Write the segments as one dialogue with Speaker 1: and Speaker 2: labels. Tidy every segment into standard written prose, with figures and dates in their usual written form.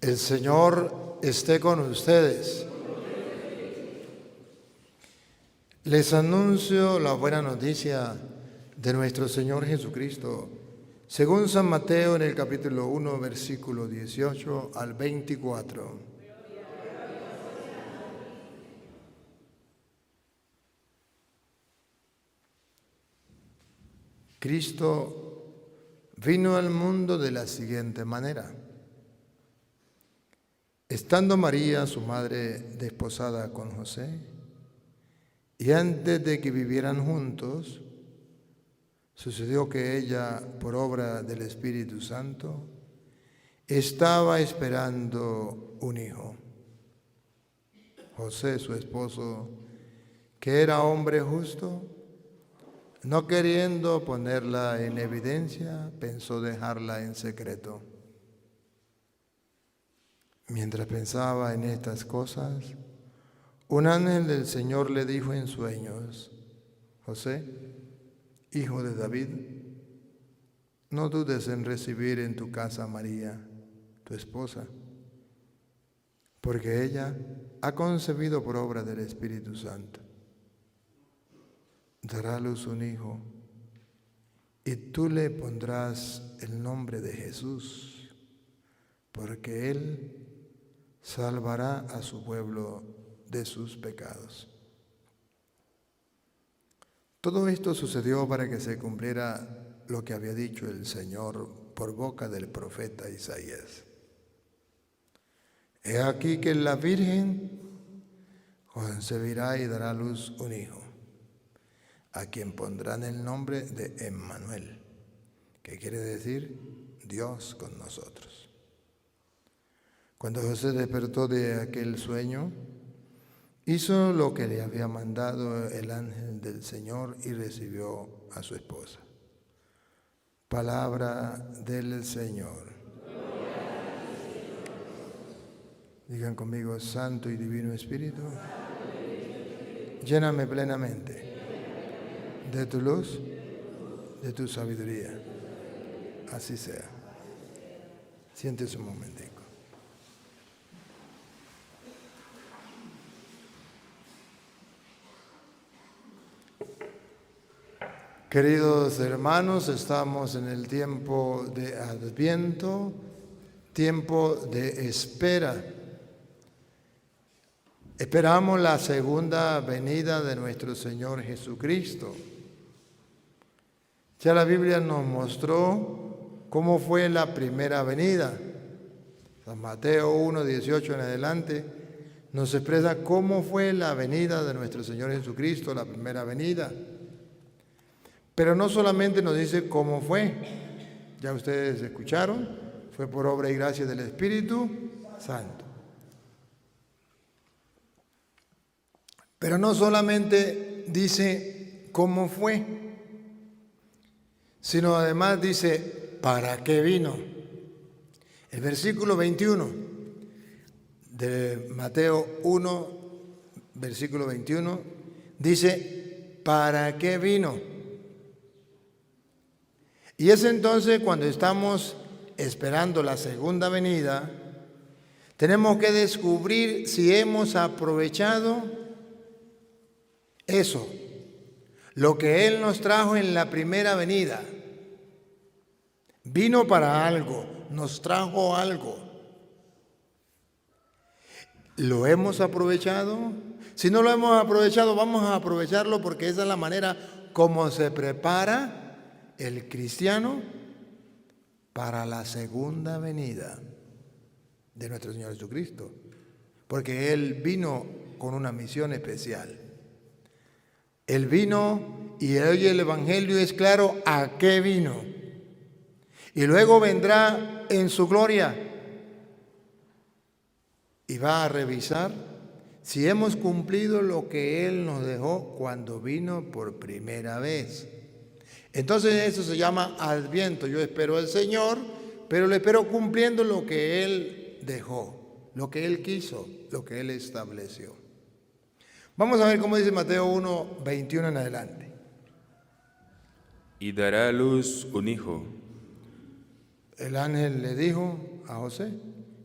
Speaker 1: El Señor esté con ustedes. Les anuncio la buena noticia de nuestro Señor Jesucristo, según San Mateo en el capítulo 1, versículo 18 al 24. Cristo vino al mundo de la siguiente manera. Estando María, su madre, desposada con José, y antes de que vivieran juntos, sucedió que ella, por obra del Espíritu Santo, estaba esperando un hijo. José, su esposo, que era hombre justo, no queriendo ponerla en evidencia, pensó dejarla en secreto. Mientras pensaba en estas cosas, un ángel del Señor le dijo en sueños: José, hijo de David, no dudes en recibir en tu casa a María, tu esposa, porque ella ha concebido por obra del Espíritu Santo. Dará a luz un hijo, y tú le pondrás el nombre de Jesús, porque él salvará a su pueblo de sus pecados. Todo esto sucedió para que se cumpliera lo que había dicho el Señor por boca del profeta Isaías. He aquí que la Virgen concebirá y dará a luz un hijo, a quien pondrán el nombre de Emmanuel, que quiere decir Dios con nosotros. Cuando José despertó de aquel sueño, hizo lo que le había mandado el ángel del Señor y recibió a su esposa. Palabra del Señor. Digan conmigo: Santo y Divino Espíritu, lléname plenamente de tu luz, de tu sabiduría. Así sea. Siéntese un momentico. Queridos hermanos, estamos en el tiempo de Adviento, tiempo de espera. Esperamos la segunda venida de nuestro Señor Jesucristo. Ya la Biblia nos mostró cómo fue la primera venida. San Mateo 1, 18 en adelante nos expresa cómo fue la venida de nuestro Señor Jesucristo, la primera venida. Pero no solamente nos dice cómo fue, ya ustedes escucharon, fue por obra y gracia del Espíritu Santo. Pero no solamente dice cómo fue, sino además dice para qué vino. El versículo 21 de Mateo 1, versículo 21, dice ¿para qué vino? Y es entonces cuando estamos esperando la segunda venida, tenemos que descubrir si hemos aprovechado eso, lo que Él nos trajo en la primera venida. Vino para algo, nos trajo algo. ¿Lo hemos aprovechado? Si no lo hemos aprovechado, vamos a aprovecharlo, porque esa es la manera como se prepara el cristiano para la segunda venida de nuestro Señor Jesucristo, porque Él vino con una misión especial. Él vino, y hoy el Evangelio es claro a qué vino, y luego vendrá en su gloria y va a revisar si hemos cumplido lo que Él nos dejó cuando vino por primera vez. Entonces eso se llama Adviento. Yo espero al Señor, pero le espero cumpliendo lo que Él dejó, lo que Él quiso, lo que Él estableció. Vamos a ver cómo dice Mateo 1, 21 en adelante.
Speaker 2: Y dará a luz un hijo.
Speaker 1: El ángel le dijo a José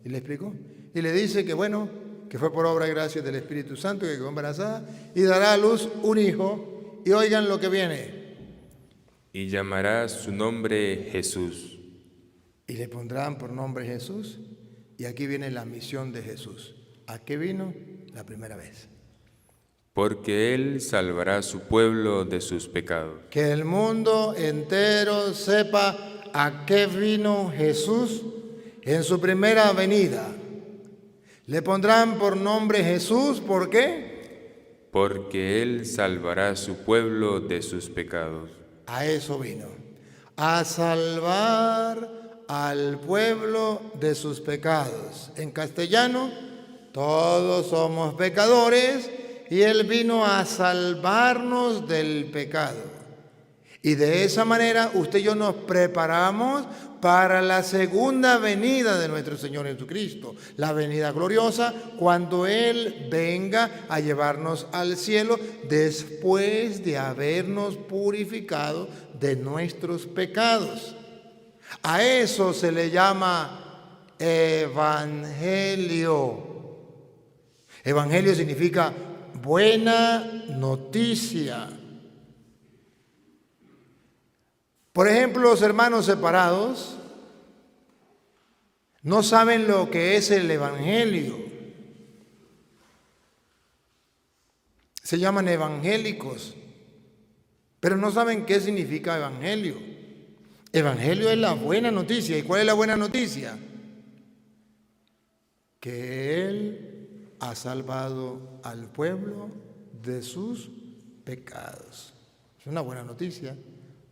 Speaker 1: ¿Y le explicó? Y le dice que bueno, que fue por obra y gracia del Espíritu Santo, que quedó embarazada y dará a luz un hijo. Y oigan lo que viene.
Speaker 2: Y llamará su nombre Jesús.
Speaker 1: Y le pondrán por nombre Jesús. Y aquí viene la misión de Jesús. ¿A qué vino? La primera vez.
Speaker 2: Porque Él salvará a su pueblo de sus pecados.
Speaker 1: Que el mundo entero sepa a qué vino Jesús en su primera venida. Le pondrán por nombre Jesús, ¿por qué?
Speaker 2: Porque Él salvará a su pueblo de sus pecados.
Speaker 1: A eso vino, a salvar al pueblo de sus pecados. En castellano, todos somos pecadores y Él vino a salvarnos del pecado. Y de esa manera usted y yo nos preparamos para la segunda venida de nuestro Señor Jesucristo, la venida gloriosa, cuando Él venga a llevarnos al cielo después de habernos purificado de nuestros pecados. A eso se le llama evangelio. Evangelio significa buena noticia. Por ejemplo, los hermanos separados no saben lo que es el evangelio. Se llaman evangélicos, pero no saben qué significa evangelio. Evangelio es la buena noticia. ¿Y cuál es la buena noticia? Que Él ha salvado al pueblo de sus pecados. Es una buena noticia.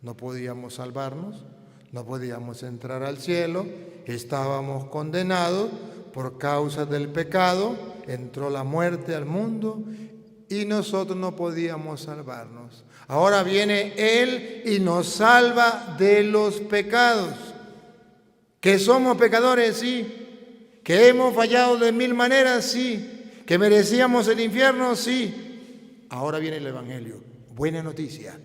Speaker 1: No podíamos salvarnos, no podíamos entrar al cielo, estábamos condenados por causa del pecado, entró la muerte al mundo y nosotros no podíamos salvarnos. Ahora viene Él y nos salva de los pecados. Que somos pecadores, sí. Que hemos fallado de mil maneras, sí. Que merecíamos el infierno, sí. Ahora viene el evangelio. Buena noticia.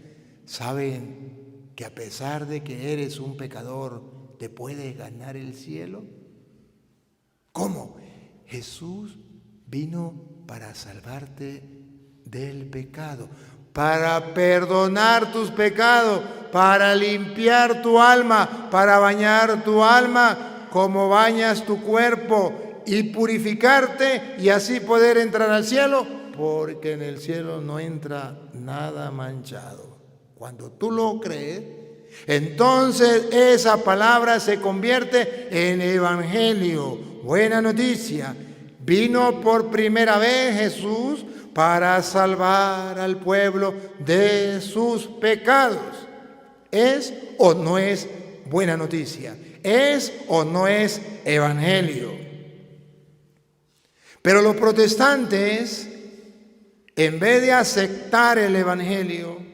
Speaker 1: ¿Saben que a pesar de que eres un pecador, te puedes ganar el cielo? ¿Cómo? Jesús vino para salvarte del pecado, para perdonar tus pecados, para limpiar tu alma, para bañar tu alma como bañas tu cuerpo y purificarte y así poder entrar al cielo, porque en el cielo no entra nada manchado. Cuando tú lo crees, entonces esa palabra se convierte en evangelio, buena noticia. Vino por primera vez Jesús para salvar al pueblo de sus pecados. ¿Es o no es buena noticia? ¿Es o no es evangelio? Pero los protestantes, en vez de aceptar el evangelio,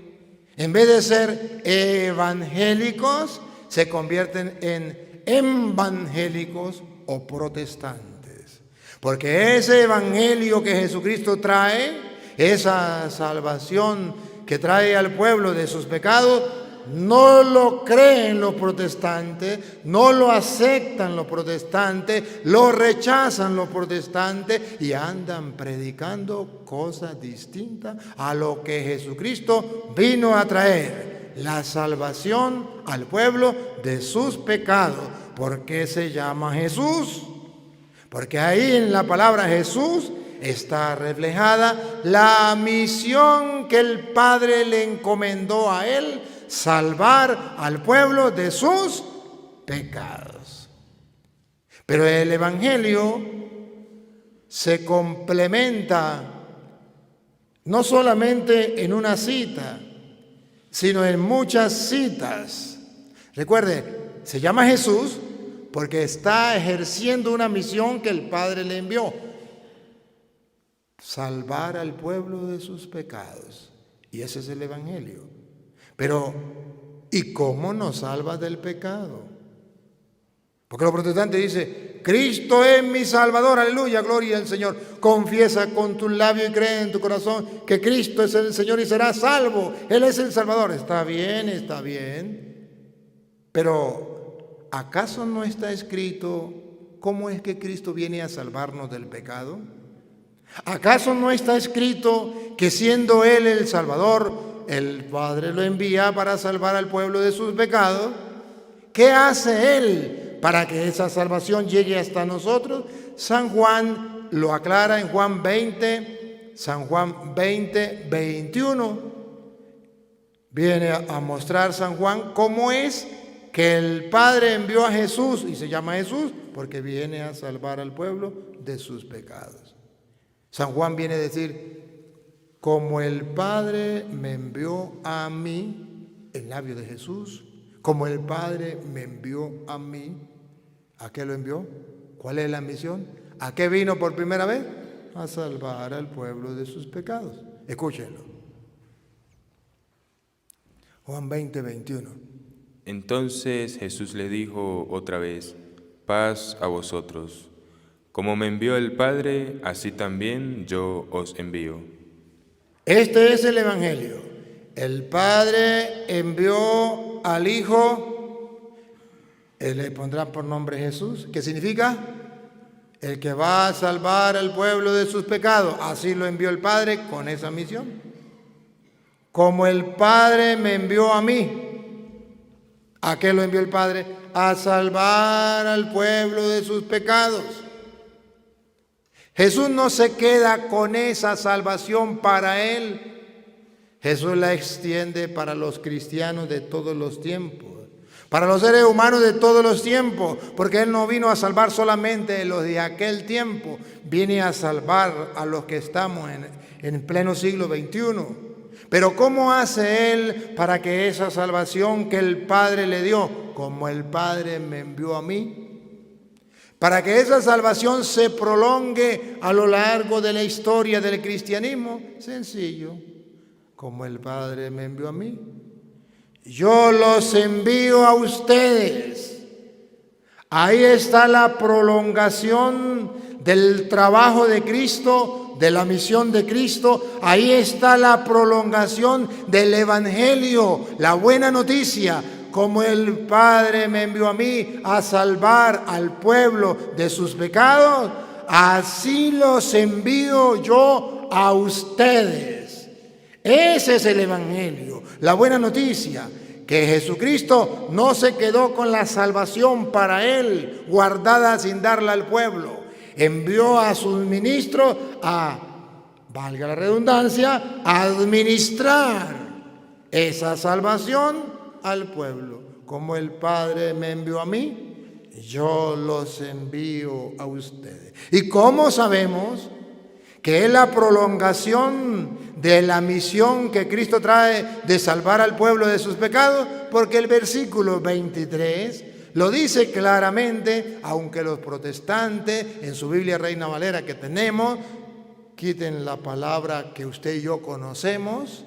Speaker 1: en vez de ser evangélicos, se convierten en evangélicos o protestantes. Porque ese evangelio que Jesucristo trae, esa salvación que trae al pueblo de sus pecados, no lo creen los protestantes, no lo aceptan los protestantes, lo rechazan los protestantes y andan predicando cosas distintas a lo que Jesucristo vino a traer, la salvación al pueblo de sus pecados. ¿Por qué se llama Jesús? Porque ahí en la palabra Jesús está reflejada la misión que el Padre le encomendó a Él, salvar al pueblo de sus pecados. Pero el evangelio se complementa no solamente en una cita, sino en muchas citas. Recuerde, se llama Jesús porque está ejerciendo una misión que el Padre le envió: salvar al pueblo de sus pecados. Y ese es el evangelio. Pero, ¿y cómo nos salva del pecado? Porque los protestantes dicen: Cristo es mi Salvador, aleluya, gloria al Señor. Confiesa con tus labios y cree en tu corazón que Cristo es el Señor y serás salvo. Él es el Salvador. Está bien. Pero, ¿acaso no está escrito ¿cómo es que Cristo viene a salvarnos del pecado? ¿Acaso no está escrito que siendo Él el Salvador, el Padre lo envía para salvar al pueblo de sus pecados? ¿Qué hace Él para que esa salvación llegue hasta nosotros? San Juan lo aclara en Juan 20, San Juan 20, 21. Viene a mostrar San Juan cómo es que el Padre envió a Jesús, y se llama Jesús porque viene a salvar al pueblo de sus pecados. San Juan viene a decir, como el Padre me envió a mí, el labio de Jesús, como el Padre me envió a mí, ¿a qué lo envió? ¿Cuál es la misión? ¿A qué vino por primera vez? A salvar al pueblo de sus pecados. Escúchenlo. Juan 20, 21.
Speaker 2: Entonces Jesús le dijo otra vez, paz a vosotros. Como me envió el Padre, así también yo os envío.
Speaker 1: Este es el Evangelio. El Padre envió al Hijo, Él le pondrá por nombre Jesús, ¿qué significa? El que va a salvar al pueblo de sus pecados. Así lo envió el Padre con esa misión. Como el Padre me envió a mí. ¿A qué lo envió el Padre? A salvar al pueblo de sus pecados. Jesús no se queda con esa salvación para Él. Jesús la extiende para los cristianos de todos los tiempos, para los seres humanos de todos los tiempos, porque Él no vino a salvar solamente los de aquel tiempo, viene a salvar a los que estamos en pleno siglo XXI. Pero ¿cómo hace Él para que esa salvación que el Padre le dio, como el Padre me envió a mí, para que esa salvación se prolongue a lo largo de la historia del cristianismo? Sencillo, como el Padre me envió a mí, yo los envío a ustedes. Ahí está la prolongación del trabajo de Cristo, de la misión de Cristo. Ahí está la prolongación del Evangelio, la buena noticia. Como el Padre me envió a mí a salvar al pueblo de sus pecados, así los envío yo a ustedes. Ese es el Evangelio, la buena noticia, que Jesucristo no se quedó con la salvación para Él, guardada sin darla al pueblo. Envió a sus ministros a, valga la redundancia, a administrar esa salvación al pueblo. Como el Padre me envió a mí, yo los envío a ustedes. ¿Y cómo sabemos que es la prolongación de la misión que Cristo trae de salvar al pueblo de sus pecados? Porque el versículo 23 lo dice claramente, aunque los protestantes en su Biblia Reina Valera que tenemos, quiten la palabra que usted y yo conocemos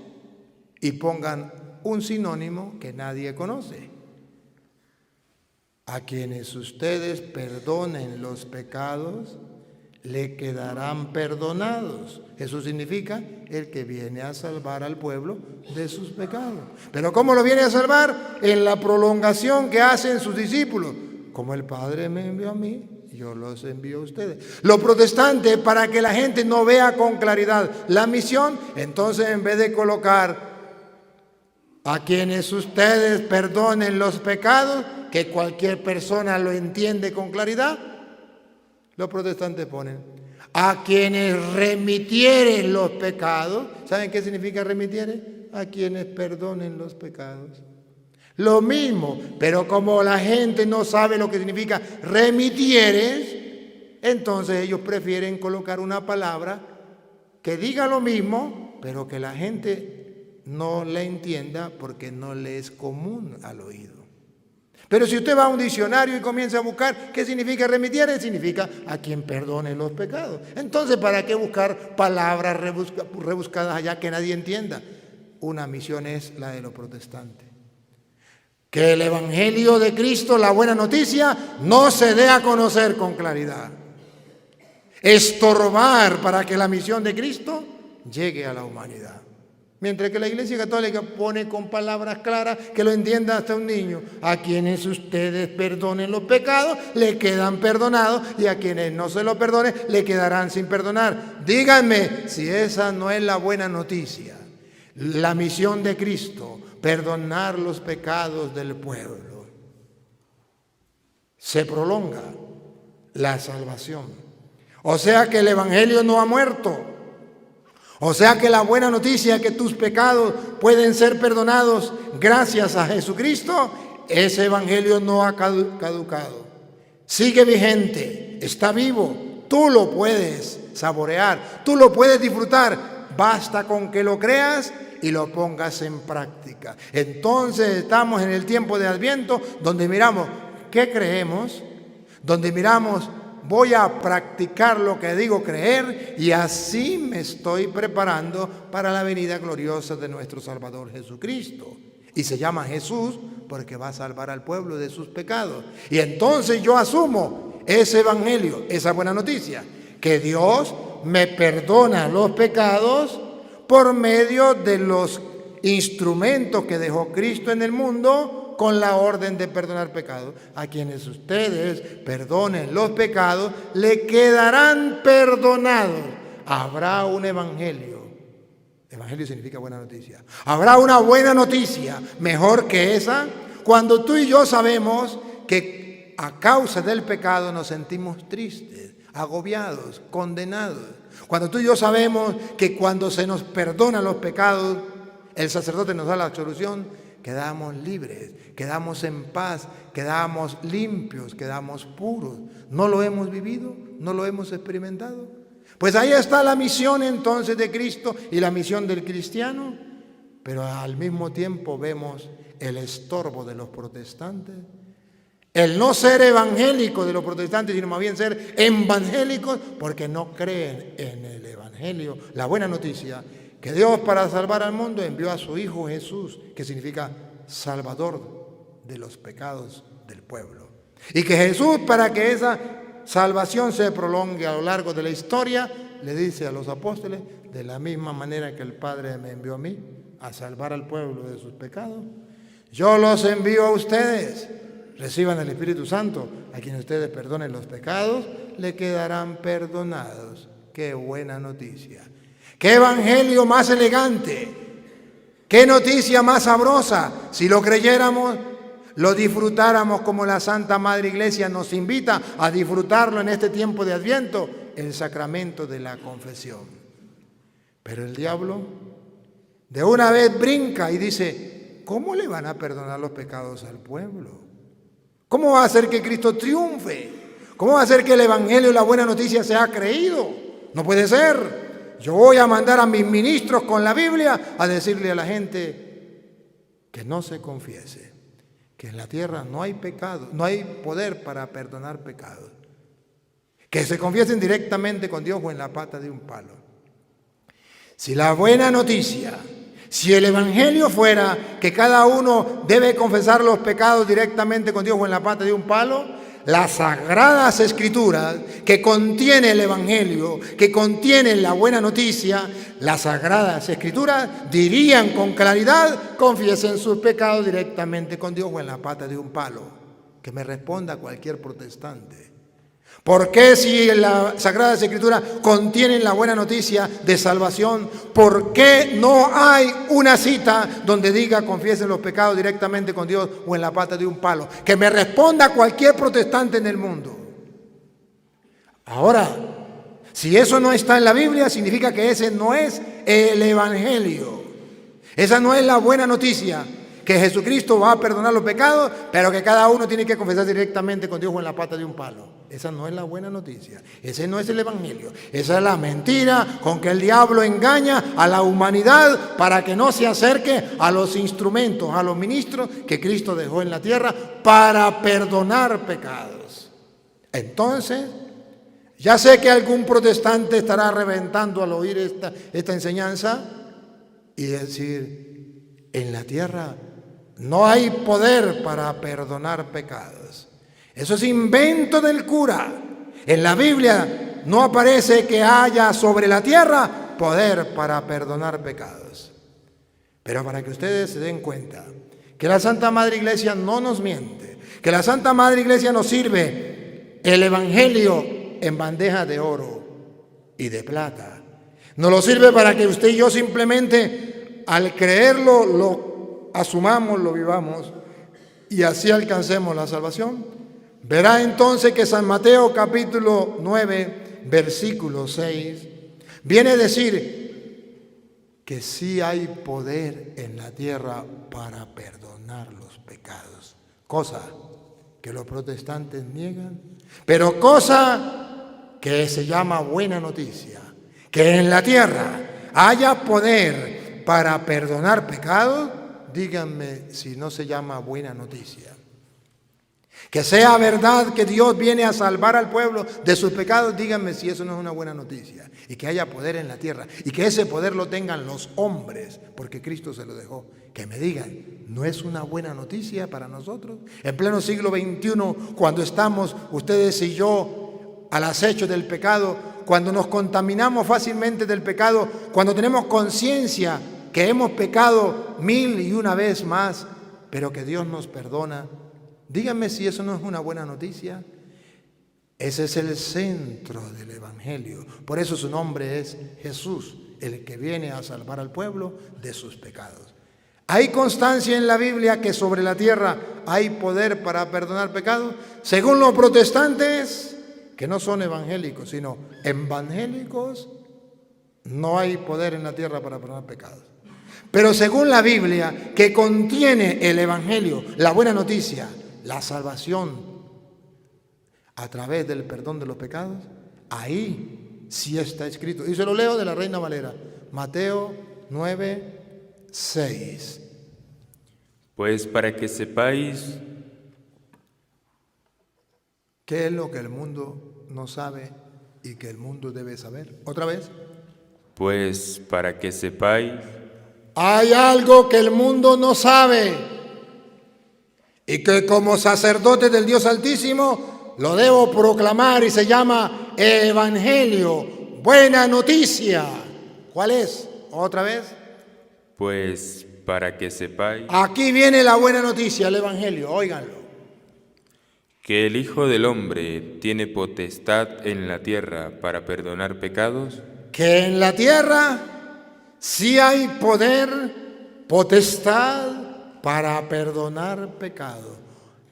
Speaker 1: y pongan un sinónimo que nadie conoce. A quienes ustedes perdonen los pecados, le quedarán perdonados. Eso significa el que viene a salvar al pueblo de sus pecados. ¿Pero cómo lo viene a salvar? En la prolongación que hacen sus discípulos. Como el Padre me envió a mí, yo los envío a ustedes. Los protestantes, para que la gente no vea con claridad la misión, entonces en vez de colocar a quienes ustedes perdonen los pecados, que cualquier persona lo entiende con claridad, los protestantes ponen a quienes remitieren los pecados. ¿Saben qué significa remitieren? A quienes perdonen los pecados. Lo mismo, pero como la gente no sabe lo que significa remitieres, entonces ellos prefieren colocar una palabra que diga lo mismo, pero que la gente no la entienda porque no le es común al oído. Pero si usted va a un diccionario y comienza a buscar qué significa remitiere, significa a quien perdone los pecados. Entonces, ¿para qué buscar palabras rebuscadas allá que nadie entienda? Una misión es la de los protestantes. Que el Evangelio de Cristo, la buena noticia, no se dé a conocer con claridad. Estorbar para que la misión de Cristo llegue a la humanidad. Mientras que la Iglesia Católica pone con palabras claras que lo entienda hasta un niño. A quienes ustedes perdonen los pecados, le quedan perdonados, y a quienes no se lo perdonen, le quedarán sin perdonar. Díganme si esa no es la buena noticia. La misión de Cristo, perdonar los pecados del pueblo. Se prolonga la salvación. O sea que el Evangelio no ha muerto. O sea que la buena noticia es que tus pecados pueden ser perdonados gracias a Jesucristo, ese Evangelio no ha caducado. Sigue vigente, está vivo, tú lo puedes saborear, tú lo puedes disfrutar, basta con que lo creas y lo pongas en práctica. Entonces estamos en el tiempo de Adviento, donde miramos qué creemos, donde miramos voy a practicar lo que digo creer, y así me estoy preparando para la venida gloriosa de nuestro Salvador Jesucristo. Y se llama Jesús porque va a salvar al pueblo de sus pecados. Y entonces yo asumo ese evangelio, esa buena noticia, que Dios me perdona los pecados por medio de los instrumentos que dejó Cristo en el mundo, con la orden de perdonar pecados. A quienes ustedes perdonen los pecados, le quedarán perdonados. Habrá un evangelio. Evangelio significa buena noticia. Habrá una buena noticia mejor que esa, cuando tú y yo sabemos que a causa del pecado nos sentimos tristes, agobiados, condenados. Cuando tú y yo sabemos que cuando se nos perdonan los pecados, el sacerdote nos da la absolución, quedamos libres, quedamos en paz, quedamos limpios, quedamos puros. ¿No lo hemos vivido? ¿No lo hemos experimentado? Pues ahí está la misión entonces de Cristo y la misión del cristiano. Pero al mismo tiempo vemos el estorbo de los protestantes. El no ser evangélico de los protestantes, sino más bien ser evangélicos, porque no creen en el evangelio, la buena noticia, que Dios para salvar al mundo envió a su Hijo Jesús, que significa Salvador de los pecados del pueblo. Y que Jesús, para que esa salvación se prolongue a lo largo de la historia, le dice a los apóstoles, de la misma manera que el Padre me envió a mí a salvar al pueblo de sus pecados, yo los envío a ustedes. Reciban el Espíritu Santo. A quienes ustedes perdonen los pecados, le quedarán perdonados. ¡Qué buena noticia! ¡Qué evangelio más elegante! ¡Qué noticia más sabrosa! Si lo creyéramos, lo disfrutáramos como la Santa Madre Iglesia nos invita a disfrutarlo en este tiempo de Adviento, el sacramento de la confesión. Pero el diablo de una vez brinca y dice, ¿cómo le van a perdonar los pecados al pueblo? ¿Cómo va a hacer que Cristo triunfe? ¿Cómo va a hacer que el evangelio y la buena noticia sea creído? No puede ser. Yo voy a mandar a mis ministros con la Biblia a decirle a la gente que no se confiese, que en la tierra no hay pecado, no hay poder para perdonar pecados, que se confiesen directamente con Dios o en la pata de un palo. Si la buena noticia, si el evangelio fuera que cada uno debe confesar los pecados directamente con Dios o en la pata de un palo, las sagradas escrituras que contiene el evangelio, que contienen la buena noticia, las sagradas escrituras dirían con claridad, confiesen sus pecados directamente con Dios o en la pata de un palo. Que me responda cualquier protestante. ¿Por qué si las Sagradas Escrituras contienen la buena noticia de salvación, por qué no hay una cita donde diga confiesen los pecados directamente con Dios o en la pata de un palo? Que me responda cualquier protestante en el mundo. Ahora, si eso no está en la Biblia, significa que ese no es el Evangelio. Esa no es la buena noticia. Que Jesucristo va a perdonar los pecados, pero que cada uno tiene que confesar directamente con Dios o en la pata de un palo. Esa no es la buena noticia. Ese no es el evangelio. Esa es la mentira con que el diablo engaña a la humanidad para que no se acerque a los instrumentos, a los ministros que Cristo dejó en la tierra para perdonar pecados. Entonces, ya sé que algún protestante estará reventando al oír esta enseñanza y decir, en la tierra no hay poder para perdonar pecados. Eso es invento del cura. En la Biblia no aparece que haya sobre la tierra poder para perdonar pecados. Pero para que ustedes se den cuenta que la Santa Madre Iglesia no nos miente, que la Santa Madre Iglesia nos sirve el Evangelio en bandeja de oro y de plata. Nos lo sirve para que usted y yo simplemente al creerlo lo asumamos, lo vivamos y así alcancemos la salvación. Verá entonces que San Mateo capítulo 9, versículo 6, viene a decir que sí hay poder en la tierra para perdonar los pecados, cosa que los protestantes niegan, pero cosa que se llama buena noticia, que en la tierra haya poder para perdonar pecados. Díganme si no se llama buena noticia. Que sea verdad que Dios viene a salvar al pueblo de sus pecados, díganme si eso no es una buena noticia. Y que haya poder en la tierra y que ese poder lo tengan los hombres, porque Cristo se lo dejó. Que me digan, ¿no es una buena noticia para nosotros? En pleno siglo XXI, cuando estamos ustedes y yo al acecho del pecado, cuando nos contaminamos fácilmente del pecado, cuando tenemos conciencia que hemos pecado 1001 vez más, pero que Dios nos perdona. Díganme si eso no es una buena noticia. Ese es el centro del Evangelio. Por eso su nombre es Jesús, el que viene a salvar al pueblo de sus pecados. ¿Hay constancia en la Biblia que sobre la tierra hay poder para perdonar pecados? Según los protestantes, que no son evangélicos, sino evangélicos, no hay poder en la tierra para perdonar pecados. Pero según la Biblia, que contiene el Evangelio, la buena noticia, la salvación a través del perdón de los pecados, ahí sí está escrito. Y se lo leo de la Reina Valera, Mateo 9, 6.
Speaker 2: Pues para que sepáis
Speaker 1: ¿qué es lo que el mundo no sabe y que el mundo debe saber? ¿Otra vez?
Speaker 2: Pues para que sepáis.
Speaker 1: Hay algo que el mundo no sabe y que como sacerdote del Dios Altísimo lo debo proclamar y se llama Evangelio, buena noticia. ¿Cuál es? ¿Otra vez?
Speaker 2: Pues para que sepáis.
Speaker 1: Aquí viene la buena noticia, el Evangelio, óiganlo.
Speaker 2: Que el Hijo del Hombre tiene potestad en la tierra para perdonar pecados.
Speaker 1: Que en la tierra sí hay poder, potestad para perdonar pecado.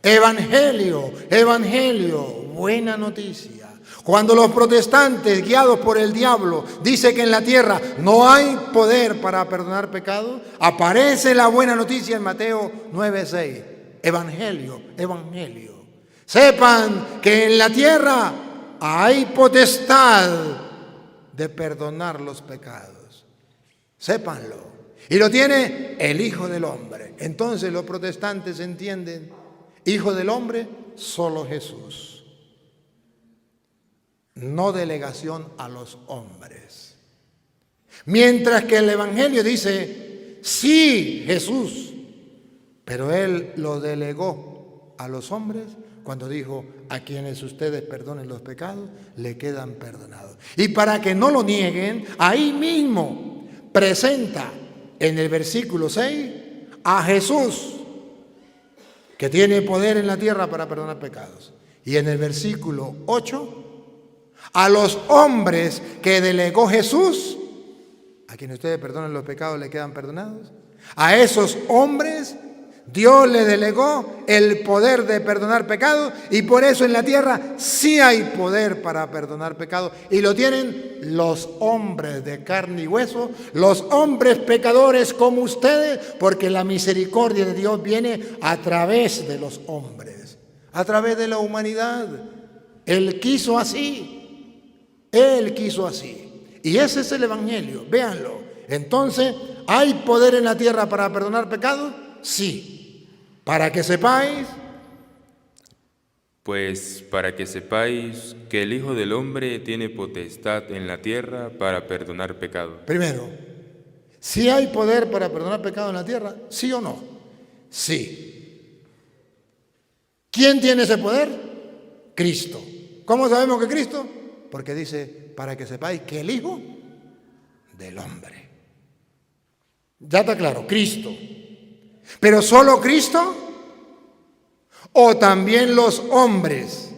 Speaker 1: Evangelio, evangelio, buena noticia. Cuando los protestantes, guiados por el diablo, dicen que en la tierra no hay poder para perdonar pecado, aparece la buena noticia en Mateo 9:6. Evangelio, evangelio. Sepan que en la tierra hay potestad de perdonar los pecados. Sépanlo. Y lo tiene el Hijo del Hombre. Entonces los protestantes entienden, Hijo del Hombre, solo Jesús. No delegación a los hombres. Mientras que el Evangelio dice, sí, Jesús, pero Él lo delegó a los hombres cuando dijo, a quienes ustedes perdonen los pecados, le quedan perdonados. Y para que no lo nieguen, ahí mismo presenta en el versículo 6 a Jesús, que tiene poder en la tierra para perdonar pecados. Y en el versículo 8, a los hombres que delegó Jesús, a quienes ustedes perdonen los pecados, le quedan perdonados. A esos hombres Dios le delegó el poder de perdonar pecados y por eso en la tierra sí hay poder para perdonar pecados y lo tienen los hombres de carne y hueso, los hombres pecadores como ustedes, porque la misericordia de Dios viene a través de los hombres, a través de la humanidad. Él quiso así, Él quiso así. Y ese es el Evangelio, véanlo. Entonces, ¿hay poder en la tierra para perdonar pecados? Sí. Para que sepáis.
Speaker 2: Pues para que sepáis que el Hijo del Hombre tiene potestad en la tierra para perdonar pecados.
Speaker 1: Primero, ¿sí hay poder para perdonar pecados en la tierra? ¿Sí o no? Sí. ¿Quién tiene ese poder? Cristo. ¿Cómo sabemos que Cristo? Porque dice, para que sepáis que el Hijo del Hombre. Ya está claro, Cristo. ¿Pero solo Cristo? ¿O también los hombres,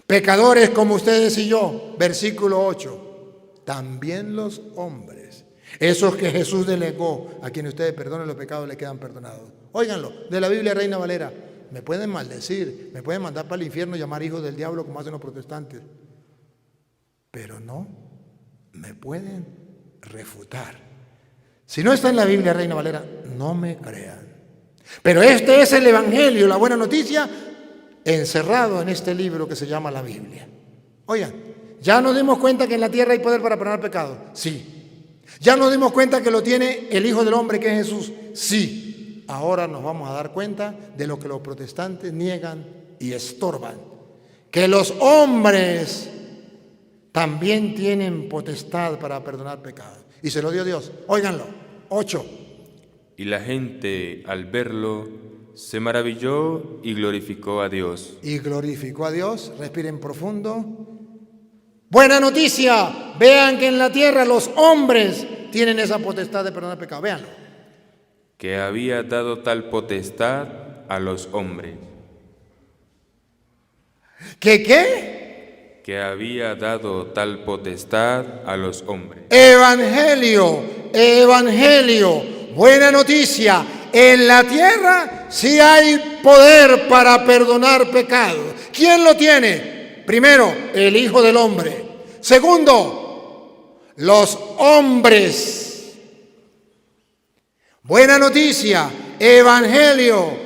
Speaker 1: pecadores como ustedes y yo? Versículo 8. También los hombres, esos que Jesús delegó, a quienes ustedes perdonen los pecados, le quedan perdonados. Óiganlo, de la Biblia Reina Valera. Me pueden maldecir, me pueden mandar para el infierno, llamar hijos del diablo como hacen los protestantes. Pero no me pueden refutar. Si no está en la Biblia Reina Valera, no me crean. Pero este es el Evangelio, la buena noticia, encerrado en este libro que se llama la Biblia. Oigan, ¿ya nos dimos cuenta que en la tierra hay poder para perdonar pecados? Sí. ¿Ya nos dimos cuenta que lo tiene el Hijo del Hombre, que es Jesús? Sí. Ahora nos vamos a dar cuenta de lo que los protestantes niegan y estorban. Que los hombres también tienen potestad para perdonar pecados. Y se lo dio Dios. Óiganlo. 8.
Speaker 2: Y la gente, al verlo, se maravilló y glorificó a Dios.
Speaker 1: Y glorificó a Dios. Respiren profundo. Buena noticia. Vean que en la tierra los hombres tienen esa potestad de perdonar pecados. Véanlo.
Speaker 2: Que había dado tal potestad a los hombres.
Speaker 1: ¿Qué?
Speaker 2: Que había dado tal potestad a los hombres.
Speaker 1: Evangelio, evangelio, buena noticia. En la tierra sí hay poder para perdonar pecados. ¿Quién lo tiene? Primero, el Hijo del Hombre. Segundo, los hombres. Buena noticia, evangelio.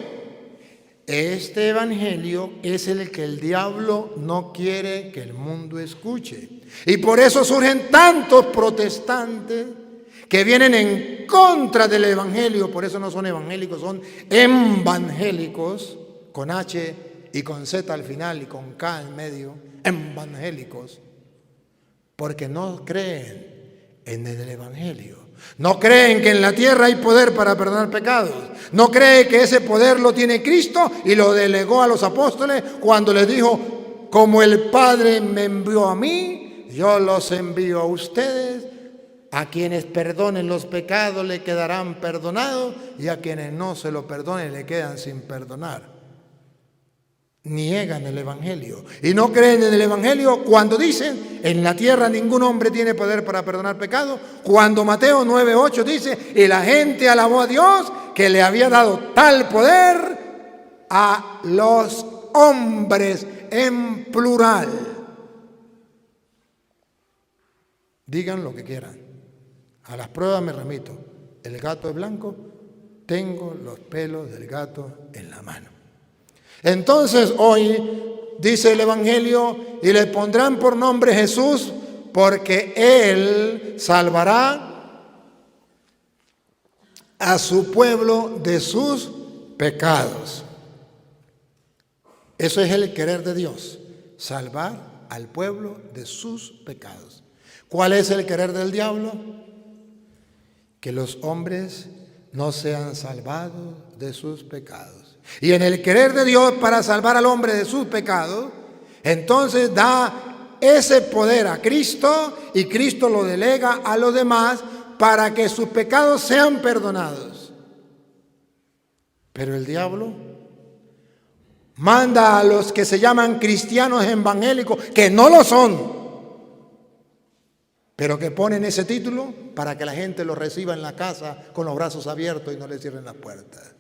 Speaker 1: Este evangelio es el que el diablo no quiere que el mundo escuche. Y por eso surgen tantos protestantes que vienen en contra del evangelio. Por eso no son evangélicos, son evangélicos, con H y con Z al final y con K en medio, evangélicos, porque no creen en el evangelio. No creen que en la tierra hay poder para perdonar pecados. No creen que ese poder lo tiene Cristo y lo delegó a los apóstoles cuando les dijo: como el Padre me envió a mí, yo los envío a ustedes. A quienes perdonen los pecados le quedarán perdonados, y a quienes no se lo perdonen le quedan sin perdonar. Niegan el evangelio y no creen en el evangelio cuando dicen: en la tierra ningún hombre tiene poder para perdonar pecados, cuando Mateo 9:8 dice: y la gente alabó a Dios que le había dado tal poder a los hombres, en plural. Digan lo que quieran, a las pruebas me remito. El gato es blanco, tengo los pelos del gato en la mano. Entonces hoy dice el evangelio: y le pondrán por nombre Jesús, porque él salvará a su pueblo de sus pecados. Eso es el querer de Dios, salvar al pueblo de sus pecados. ¿Cuál es el querer del diablo? Que los hombres no sean salvados de sus pecados. Y en el querer de Dios para salvar al hombre de sus pecados, entonces da ese poder a Cristo, y Cristo lo delega a los demás para que sus pecados sean perdonados. Pero el diablo manda a los que se llaman cristianos evangélicos, que no lo son, pero que ponen ese título para que la gente lo reciba en la casa con los brazos abiertos y no le cierren las puertas.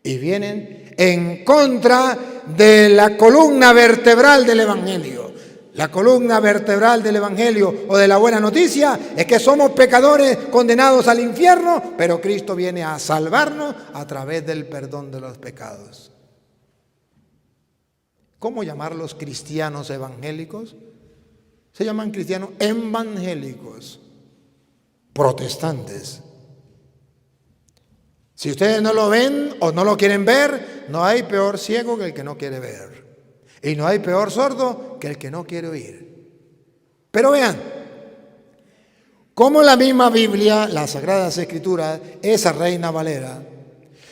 Speaker 1: Y vienen en contra de la columna vertebral del evangelio. La columna vertebral del evangelio o de la buena noticia es que somos pecadores condenados al infierno, pero Cristo viene a salvarnos a través del perdón de los pecados. ¿Cómo llamarlos cristianos evangélicos? Se llaman cristianos evangélicos, protestantes. Si ustedes no lo ven o no lo quieren ver, no hay peor ciego que el que no quiere ver. Y no hay peor sordo que el que no quiere oír. Pero vean, como la misma Biblia, las Sagradas Escrituras, esa Reina Valera,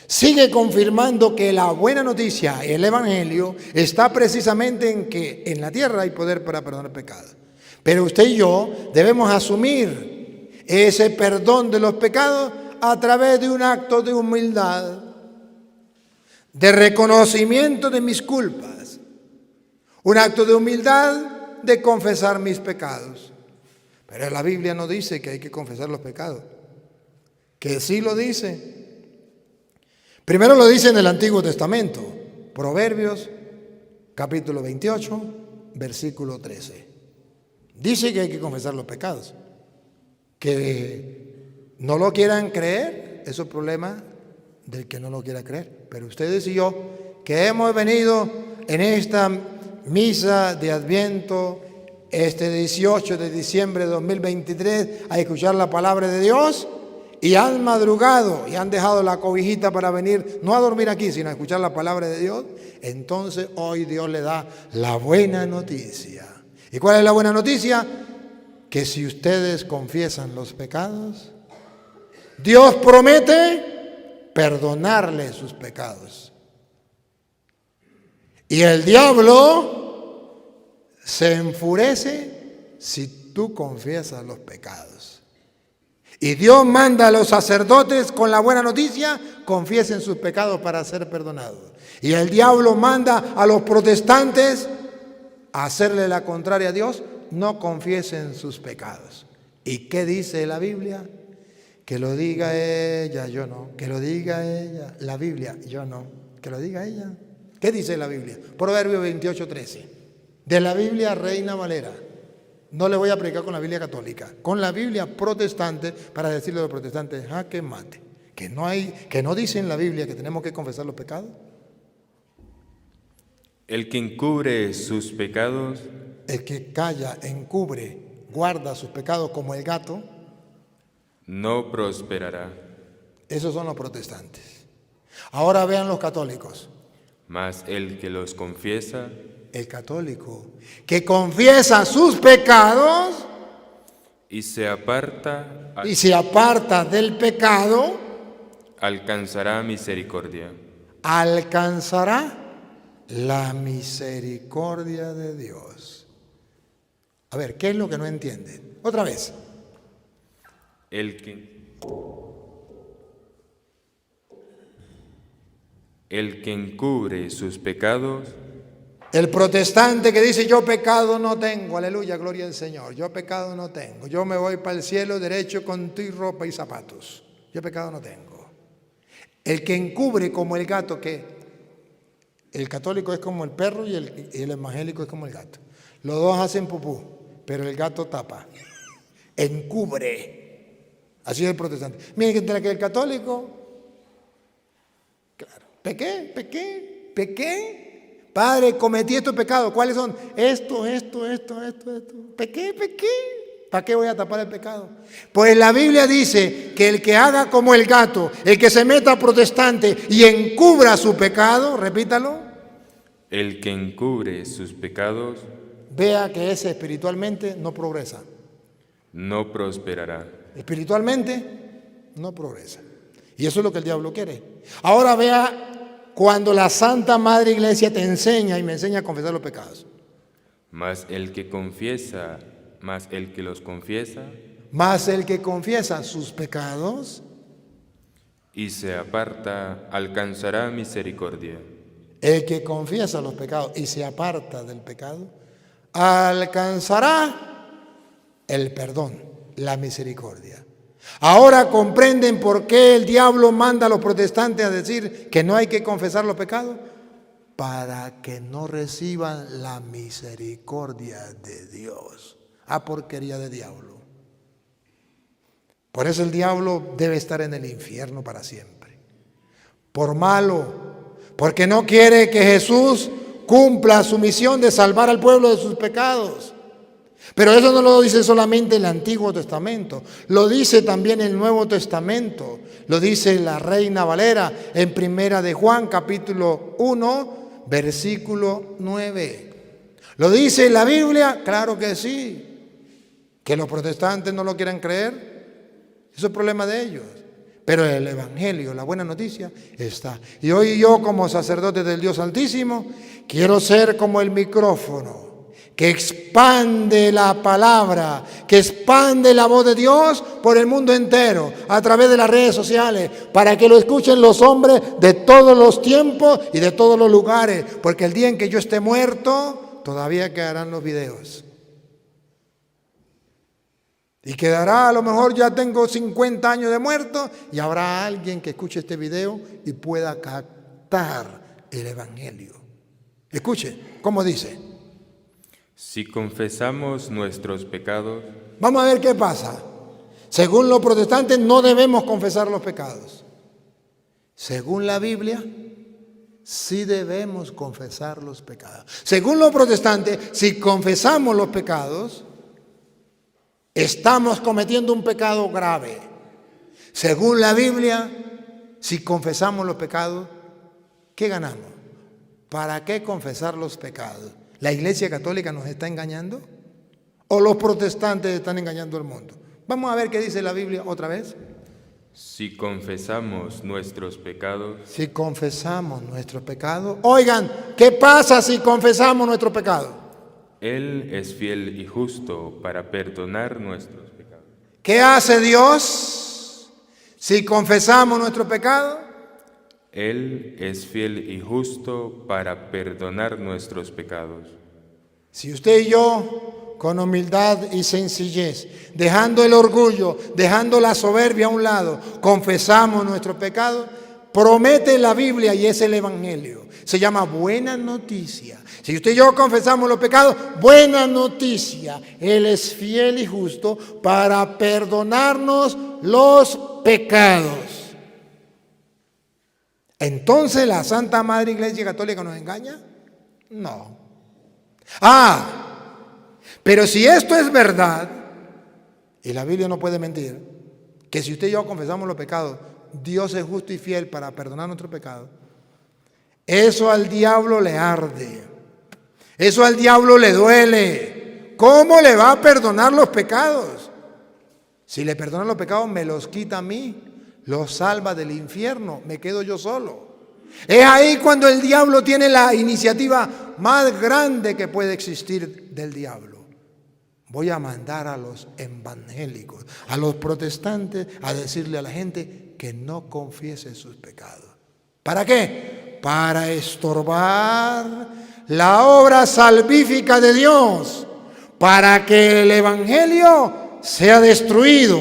Speaker 1: sigue confirmando que la buena noticia, el evangelio, está precisamente en que en la tierra hay poder para perdonar pecados. Pero usted y yo debemos asumir ese perdón de los pecados a través de un acto de humildad, de reconocimiento de mis culpas, un acto de humildad de confesar mis pecados. Pero la Biblia no dice que hay que confesar los pecados, que sí lo dice. Primero lo dice en el Antiguo Testamento, Proverbios capítulo 28, versículo 13. Dice que hay que confesar los pecados. Que no lo quieran creer, eso es problema del que no lo quiera creer. Pero ustedes y yo, que hemos venido en esta misa de Adviento, este 18 de diciembre de 2023, a escuchar la palabra de Dios, y han madrugado y han dejado la cobijita para venir, no a dormir aquí, sino a escuchar la palabra de Dios, entonces hoy Dios le da la buena noticia. ¿Y cuál es la buena noticia? Que si ustedes confiesan los pecados, Dios promete perdonarles sus pecados. Y el diablo se enfurece si tú confiesas los pecados. Y Dios manda a los sacerdotes con la buena noticia, confiesen sus pecados para ser perdonados. Y el diablo manda a los protestantes a hacerle la contraria a Dios, no confiesen sus pecados. ¿Y qué dice la Biblia? Que lo diga ella, yo no. Que lo diga ella, la Biblia, yo no. Que lo diga ella. ¿Qué dice la Biblia? Proverbios 28:13. De la Biblia Reina Valera. No le voy a predicar con la Biblia católica, con la Biblia protestante, para decirle a los protestantes, jaque mate, que no dice en la Biblia que tenemos que confesar los pecados.
Speaker 2: El que encubre sus pecados,
Speaker 1: el que calla, encubre, guarda sus pecados como el gato,
Speaker 2: no prosperará.
Speaker 1: Esos son los protestantes. Ahora vean los católicos.
Speaker 2: Mas el que los confiesa,
Speaker 1: el católico que confiesa sus pecados
Speaker 2: y se aparta
Speaker 1: del pecado,
Speaker 2: alcanzará misericordia.
Speaker 1: Alcanzará la misericordia de Dios. A ver, ¿qué es lo que no entienden? Otra vez.
Speaker 2: El que encubre sus pecados,
Speaker 1: el protestante que dice yo pecado no tengo, aleluya, gloria al Señor, yo pecado no tengo, yo me voy para el cielo derecho con tu ropa y zapatos, yo pecado no tengo. El que encubre como el gato, que el católico es como el perro y el evangélico es como el gato. Los dos hacen pupú, pero el gato tapa, encubre. Así es el protestante. Miren que el católico, claro, pequé. Padre, cometí estos pecados. ¿Cuáles son? Esto. Pequé. ¿Para qué voy a tapar el pecado? Pues la Biblia dice que el que haga como el gato, el que se meta protestante y encubra su pecado, repítalo.
Speaker 2: El que encubre sus pecados,
Speaker 1: vea que ese espiritualmente no progresa.
Speaker 2: No prosperará.
Speaker 1: Espiritualmente no progresa. Y eso es lo que el diablo quiere. Ahora vea cuando la Santa Madre Iglesia te enseña y me enseña a confesar los pecados.
Speaker 2: Mas el que
Speaker 1: confiesa sus pecados
Speaker 2: y se aparta, alcanzará misericordia.
Speaker 1: El que confiesa los pecados y se aparta del pecado, alcanzará el perdón, la misericordia. Ahora comprenden por qué el diablo manda a los protestantes a decir que no hay que confesar los pecados, para que no reciban la misericordia de Dios. Porquería de diablo. Por eso el diablo debe estar en el infierno para siempre. Por malo, porque no quiere que Jesús cumpla su misión de salvar al pueblo de sus pecados. Pero eso no lo dice solamente el Antiguo Testamento, lo dice también el Nuevo Testamento, lo dice la Reina Valera en Primera de Juan, capítulo 1, versículo 9. ¿Lo dice la Biblia? Claro que sí. Que los protestantes no lo quieran creer, eso es problema de ellos. Pero el Evangelio, la buena noticia, está. Y hoy yo, como sacerdote del Dios Altísimo, quiero ser como el micrófono que expande la palabra, que expande la voz de Dios por el mundo entero, a través de las redes sociales, para que lo escuchen los hombres de todos los tiempos y de todos los lugares, porque el día en que yo esté muerto, todavía quedarán los videos. Y quedará, a lo mejor ya tengo 50 años de muerto, y habrá alguien que escuche este video y pueda captar el Evangelio. Escuche, ¿cómo dice?
Speaker 2: Si confesamos nuestros pecados,
Speaker 1: Vamos a ver qué pasa. Según los protestantes no debemos confesar los pecados. Según la Biblia, sí debemos confesar los pecados. Según los protestantes, si confesamos los pecados, estamos cometiendo un pecado grave. Según la Biblia, si confesamos los pecados, ¿qué ganamos? ¿Para qué confesar los pecados? ¿La Iglesia Católica nos está engañando? ¿O los protestantes están engañando al mundo? Vamos a ver qué dice la Biblia otra vez.
Speaker 2: si confesamos nuestros pecados,
Speaker 1: Si confesamos nuestro pecado. Oigan, ¿qué pasa si confesamos nuestro pecado?
Speaker 2: Él es fiel y justo para perdonar nuestros pecados.
Speaker 1: ¿Qué hace Dios si confesamos nuestro pecado?
Speaker 2: Él es fiel y justo para perdonar nuestros pecados.
Speaker 1: Si usted y yo, con humildad y sencillez, dejando el orgullo, dejando la soberbia a un lado, confesamos nuestro pecado, promete la Biblia y es el Evangelio. Se llama buena noticia. Si usted y yo confesamos los pecados, buena noticia. Él es fiel y justo para perdonarnos los pecados. ¿Entonces la Santa Madre Iglesia Católica nos engaña? No. Pero si esto es verdad, y la Biblia no puede mentir, que si usted y yo confesamos los pecados, Dios es justo y fiel para perdonar nuestros pecados, eso al diablo le arde, eso al diablo le duele. ¿Cómo le va a perdonar los pecados? Si le perdona los pecados, me los quita a mí, los salva del infierno, me quedo yo solo. Es ahí cuando el diablo tiene la iniciativa más grande que puede existir del diablo. Voy a mandar a los evangélicos, a los protestantes, a decirle a la gente que no confiese sus pecados. ¿Para qué? Para estorbar la obra salvífica de Dios, para que el evangelio sea destruido,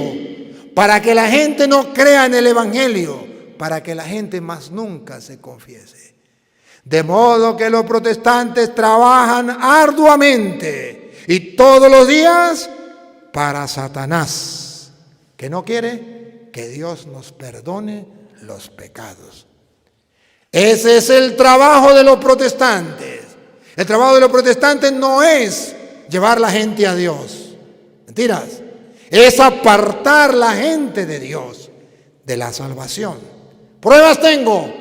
Speaker 1: para que la gente no crea en el evangelio, para que la gente más nunca se confiese. De modo que los protestantes trabajan arduamente y todos los días para Satanás, que no quiere que Dios nos perdone los pecados. Ese es el trabajo de los protestantes. El trabajo de los protestantes no es llevar la gente a Dios. Mentiras. Es apartar la gente de Dios, de la salvación. Pruebas tengo.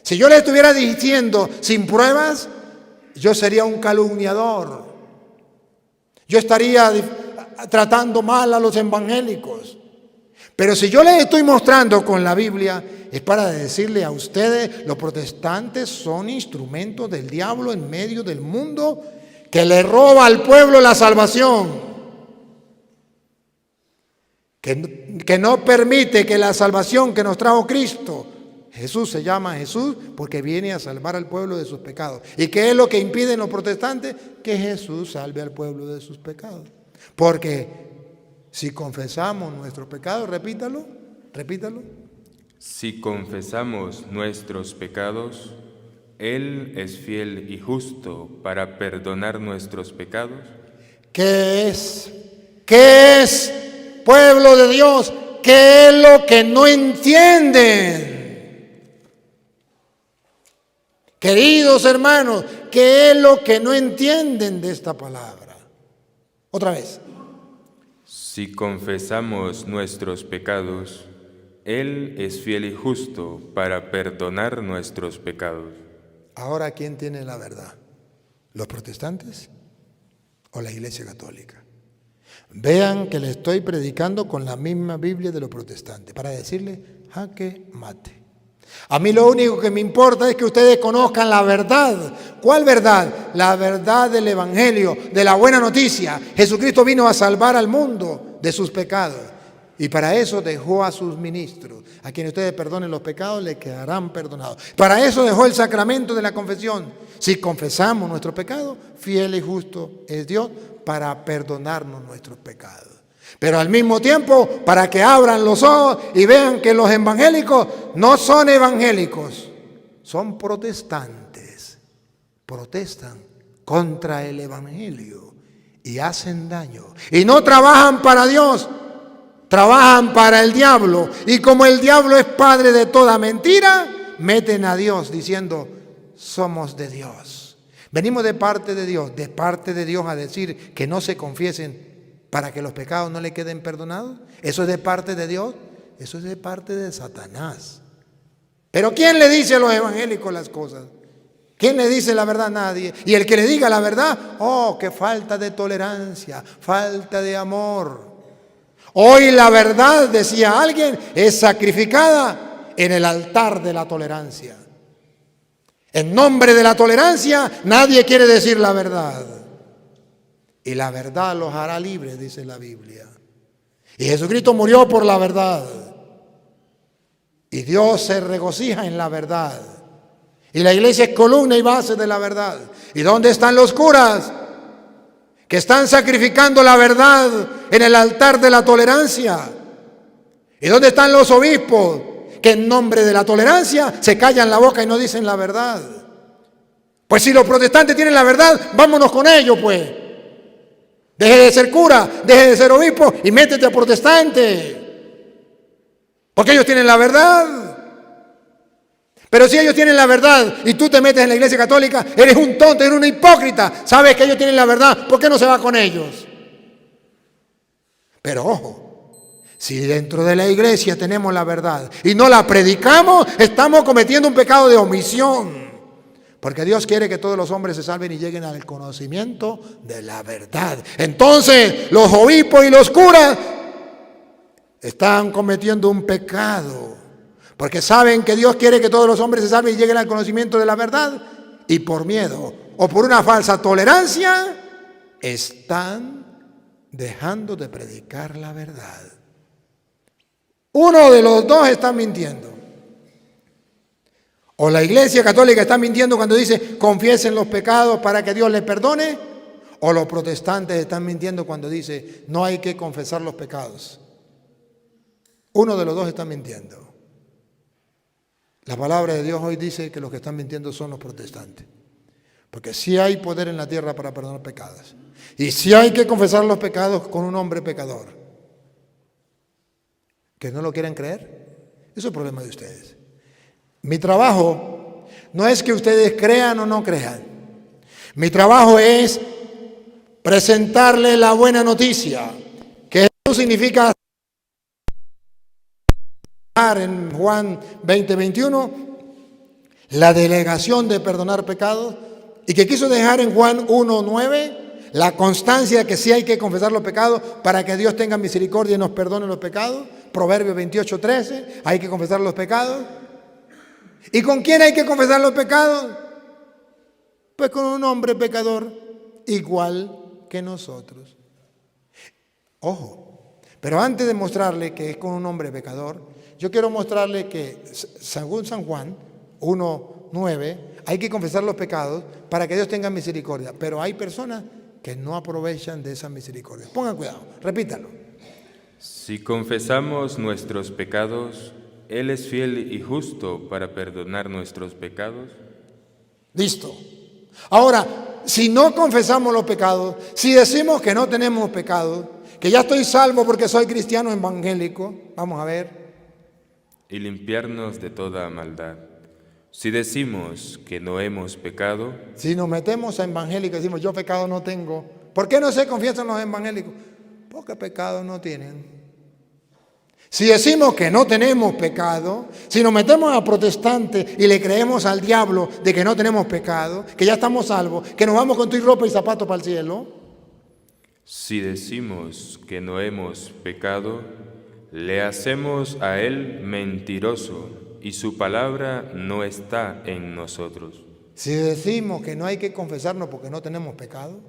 Speaker 1: Si yo le estuviera diciendo sin pruebas, yo sería un calumniador. Yo estaría tratando mal a los evangélicos. Pero si yo les estoy mostrando con la Biblia, es para decirle a ustedes, los protestantes son instrumentos del diablo en medio del mundo que le roba al pueblo la salvación. Que no permite que la salvación que nos trajo Cristo, Jesús se llama Jesús porque viene a salvar al pueblo de sus pecados. ¿Y qué es lo que impiden los protestantes? Que Jesús salve al pueblo de sus pecados. Porque si confesamos nuestros pecados, repítalo.
Speaker 2: Si confesamos nuestros pecados, Él es fiel y justo para perdonar nuestros pecados.
Speaker 1: ¿Qué es? Pueblo de Dios, ¿qué es lo que no entienden? Queridos hermanos, ¿qué es lo que no entienden de esta palabra? Otra vez.
Speaker 2: Si confesamos nuestros pecados, Él es fiel y justo para perdonar nuestros pecados.
Speaker 1: Ahora, ¿quién tiene la verdad? ¿Los protestantes o la Iglesia Católica? Vean que le estoy predicando con la misma Biblia de los protestantes para decirle jaque mate. A mí lo único que me importa es que ustedes conozcan la verdad. ¿Cuál verdad? La verdad del Evangelio, de la buena noticia. Jesucristo vino a salvar al mundo de sus pecados. Y para eso dejó a sus ministros. A quienes ustedes perdonen los pecados, les quedarán perdonados. Para eso dejó el sacramento de la confesión. Si confesamos nuestros pecados, fiel y justo es Dios para perdonarnos nuestros pecados. Pero al mismo tiempo, para que abran los ojos y vean que los evangélicos no son evangélicos, son protestantes. Protestan contra el evangelio y hacen daño. Y no trabajan para Dios, trabajan para el diablo. Y como el diablo es padre de toda mentira, meten a Dios diciendo, somos de Dios. Venimos de parte de Dios a decir que no se confiesen para que los pecados no le queden perdonados. ¿Eso es de parte de Dios? Eso es de parte de Satanás. Pero ¿quién le dice a los evangélicos las cosas? ¿Quién le dice la verdad? Nadie. Y el que le diga la verdad, oh, qué falta de tolerancia, falta de amor. Hoy la verdad, decía alguien, es sacrificada en el altar de la tolerancia. En nombre de la tolerancia, nadie quiere decir la verdad. Y la verdad los hará libres, dice la Biblia. Y Jesucristo murió por la verdad. Y Dios se regocija en la verdad. Y la iglesia es columna y base de la verdad. ¿Y dónde están los curas que están sacrificando la verdad en el altar de la tolerancia? ¿Y dónde están los obispos que en nombre de la tolerancia se callan la boca y no dicen la verdad? Pues si los protestantes tienen la verdad, vámonos con ellos, pues. Deje de ser cura, deje de ser obispo y métete a protestante. Porque ellos tienen la verdad. Pero si ellos tienen la verdad y tú te metes en la iglesia católica, eres un tonto, eres un hipócrita. Sabes que ellos tienen la verdad, ¿por qué no se va con ellos? Pero ojo, si dentro de la iglesia tenemos la verdad y no la predicamos, estamos cometiendo un pecado de omisión. Porque Dios quiere que todos los hombres se salven y lleguen al conocimiento de la verdad. Entonces, los obispos y los curas están cometiendo un pecado. Porque saben que Dios quiere que todos los hombres se salven y lleguen al conocimiento de la verdad. Y por miedo o por una falsa tolerancia, están dejando de predicar la verdad. Uno de los dos está mintiendo. O la iglesia católica está mintiendo cuando dice confiesen los pecados para que Dios les perdone, o los protestantes están mintiendo cuando dice no hay que confesar los pecados. Uno de los dos está mintiendo. La palabra de Dios hoy dice que los que están mintiendo son los protestantes. Porque sí hay poder en la tierra para perdonar pecados. Y sí hay que confesar los pecados con un hombre pecador. ¿Que no lo quieren creer? Eso es el problema de ustedes. Mi trabajo no es que ustedes crean o no crean. Mi trabajo es presentarles la buena noticia, que eso significa en Juan 20:21 la delegación de perdonar pecados, y que quiso dejar en Juan 1:9 la constancia que sí hay que confesar los pecados para que Dios tenga misericordia y nos perdone los pecados. Proverbios 28:13, hay que confesar los pecados. ¿Y con quién hay que confesar los pecados? Pues con un hombre pecador igual que nosotros. Ojo, pero antes de mostrarle que es con un hombre pecador, yo quiero mostrarle que según San Juan 1:9 hay que confesar los pecados para que Dios tenga misericordia. Pero hay personas que no aprovechan de esa misericordia. Pongan cuidado, repítalo.
Speaker 2: Si confesamos nuestros pecados, Él es fiel y justo para perdonar nuestros pecados.
Speaker 1: Listo. Ahora, si no confesamos los pecados, si decimos que no tenemos pecado, que ya estoy salvo porque soy cristiano evangélico, vamos a ver.
Speaker 2: Y limpiarnos de toda maldad. Si decimos que no hemos pecado,
Speaker 1: si nos metemos a evangélicos y decimos yo pecado no tengo, ¿por qué no se confiesan los evangélicos? Porque pecado no tienen. Si decimos que no tenemos pecado, si nos metemos a protestantes y le creemos al diablo de que no tenemos pecado, que ya estamos salvos, que nos vamos con tu ropa y zapatos para el cielo.
Speaker 2: Si decimos que no hemos pecado, le hacemos a Él mentiroso y su palabra no está en nosotros.
Speaker 1: Si decimos que no hay que confesarnos porque no tenemos pecado,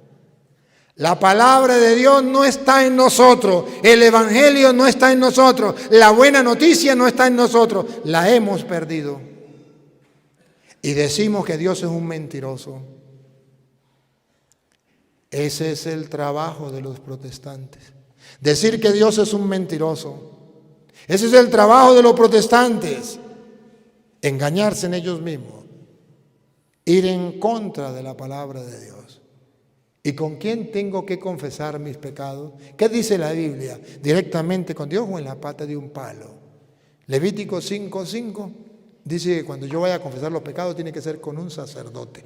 Speaker 1: la palabra de Dios no está en nosotros, el evangelio no está en nosotros, la buena noticia no está en nosotros, la hemos perdido. Y decimos que Dios es un mentiroso. Ese es el trabajo de los protestantes. Decir que Dios es un mentiroso. Ese es el trabajo de los protestantes. Engañarse en ellos mismos. Ir en contra de la palabra de Dios. ¿Y con quién tengo que confesar mis pecados? ¿Qué dice la Biblia? ¿Directamente con Dios o en la pata de un palo? Levítico 5:5 dice que cuando yo vaya a confesar los pecados tiene que ser con un sacerdote.